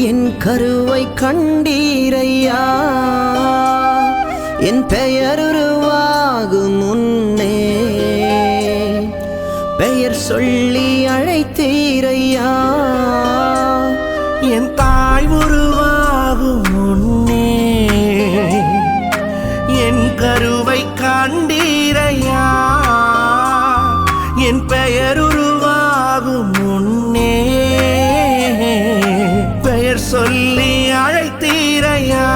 என் கருவை கண்டீரையா, என் பெயர் உருவாகும் முன்னே பெயர் சொல்லி அழைத்தீரையா. என் தாய் உருவாகும் முன்னே என் கருவை கண்டீரையா, என் பெயர் உருவாகும் முன்னே பெயர் சொல்லி அழைத்தீரையா.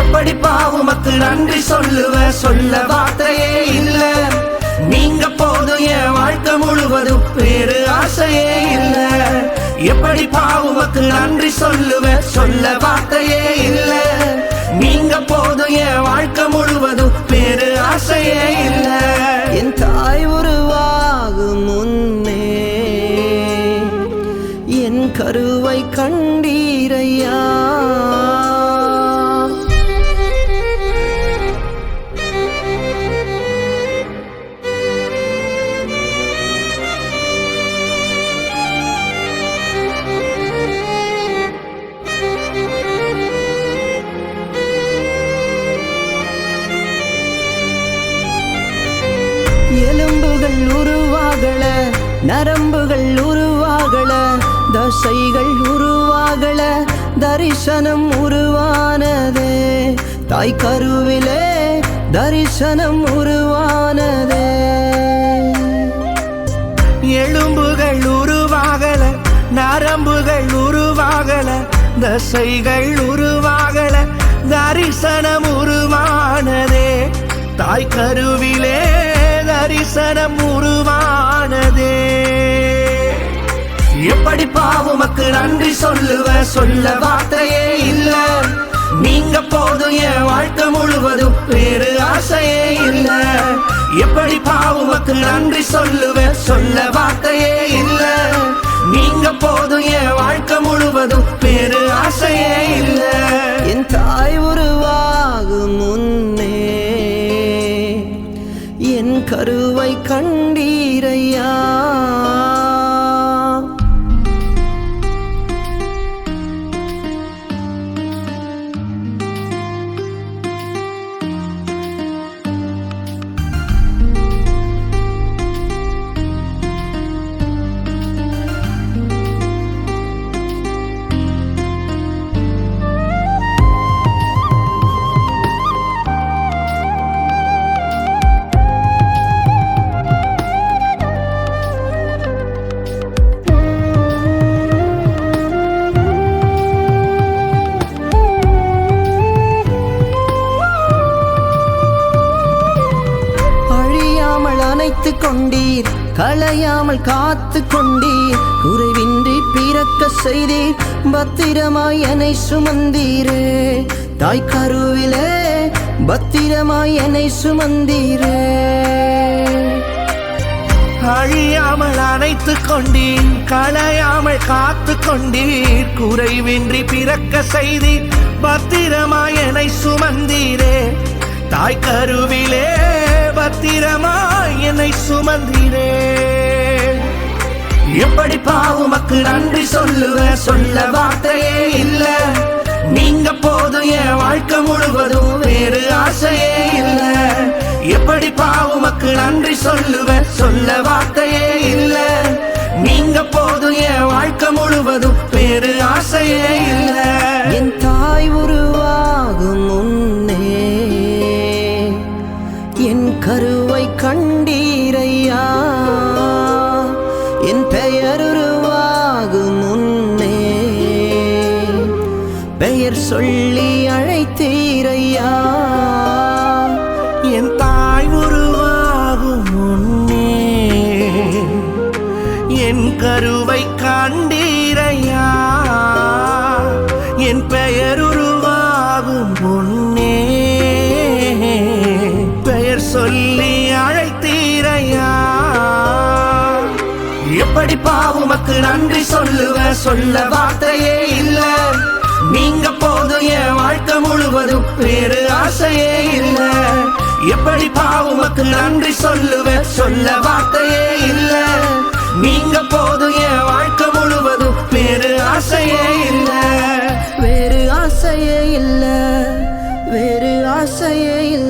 எப்படி பாவுமக்கு நன்றி சொல்லுவ, சொல்ல வார்த்தையே இல்ல. நீங்க போதும் என் வாழ்க்கை முழுவதும் வேறு ஆசையே இல்ல. எப்படி பாவுமக்கு நன்றி சொல்லுவ, சொல்ல வார்த்தையே இல்ல. நீங்க போதும் என் வாழ்க்கை முழுவதும் வேறு ஆசையே இல்ல. என் தாய் உருவாகும் முன்னே என் கருவை கண்டீரையா. எலும்புகள் உருவாகல, நரம்புகள் உருவாகல, தசைகள் உருவாகல, தரிசனம் உருவானதே. தாய் கருவிலே தரிசனம் உருவானதே. எலும்புகள் உருவாகல, நரம்புகள் உருவாகல, தசைகள் உருவாகல, தரிசனம் உருவானதே. தாய் கருவிலே தரிசனம் உருவானதே. எப்படி பாவுமக்கு நன்றி சொல்லுவ, சொல்ல வார்த்தையே இல்ல. நீங்க போதும் என் வாழ்க்கை முழுவதும் வேறு ஆசையே இல்ல. எப்படி பாவுமக்கு நன்றி சொல்லுவ, சொல்ல வார்த்தையே இல்ல. நீங்க போதும் என் வாழ்க்கை முழுவதும் வேறு ஆசையே இல்ல. என் தாய் உருவாகும் முன்னே என் கருவை கண்டீரையா. அணைத்து கொண்டீர், களையாமல் காத்து கொண்டீர், குறைவின்றி பிறக்க செய்தீர், பத்திரமாய் என்னை சுமந்தீரே. தாய் கருவிலே பத்திரமாய் என்னை சுமந்தீரே. அழியாமல் அணைத்து கொண்டீர், களையாமல் காத்து கொண்டீர், குறைவின்றி பிறக்க செய்தீர், பத்திரமாய் என்னை சுமந்தீரே. தாய் கருவிலே பத்திரமாய் என்னை சுமந்தீரே. எப்படி பாவுமக்கு நன்றி சொல்லுவ, சொல்ல வார்த்தையே இல்ல. நீங்க போதும் என் வாழ்க்கை முழுவதும் வேறு ஆசையே இல்ல. எப்படி பாவுமக்கு நன்றி சொல்லுவ, சொல்ல வார்த்தையே இல்ல. நீங்க போதும் என் வாழ்க்கை முழுவதும் வேறு ஆசையே இல்ல. என் தாய் உருவாகும் முன்னே என் கருவை கண்டீரையா, என் பெயர் உருவாகும் முன்னே பெயர் சொல்லி அழைத்தீரையா. என் தாய் உருவாகும் முன்னே என் கருவை கண்டீரையா, என் பெயர் உருவாகும் முன்னே பெயர் சொல்லி அழைத்தீரையா. எப்படி பாவுமக்கு நன்றி சொல்லுவ, சொல்ல வார்த்தையே இல்ல. நீங்க போதும் என் வாழ்க்கை முழுவதும் வேறு ஆசையே இல்ல. எப்படி பாவுமக்கு நன்றி சொல்லுவ, சொல்ல வார்த்தையே இல்ல. நீங்க போதும் என் வாழ்க்கை முழுவதும் வேறு ஆசையே இல்ல.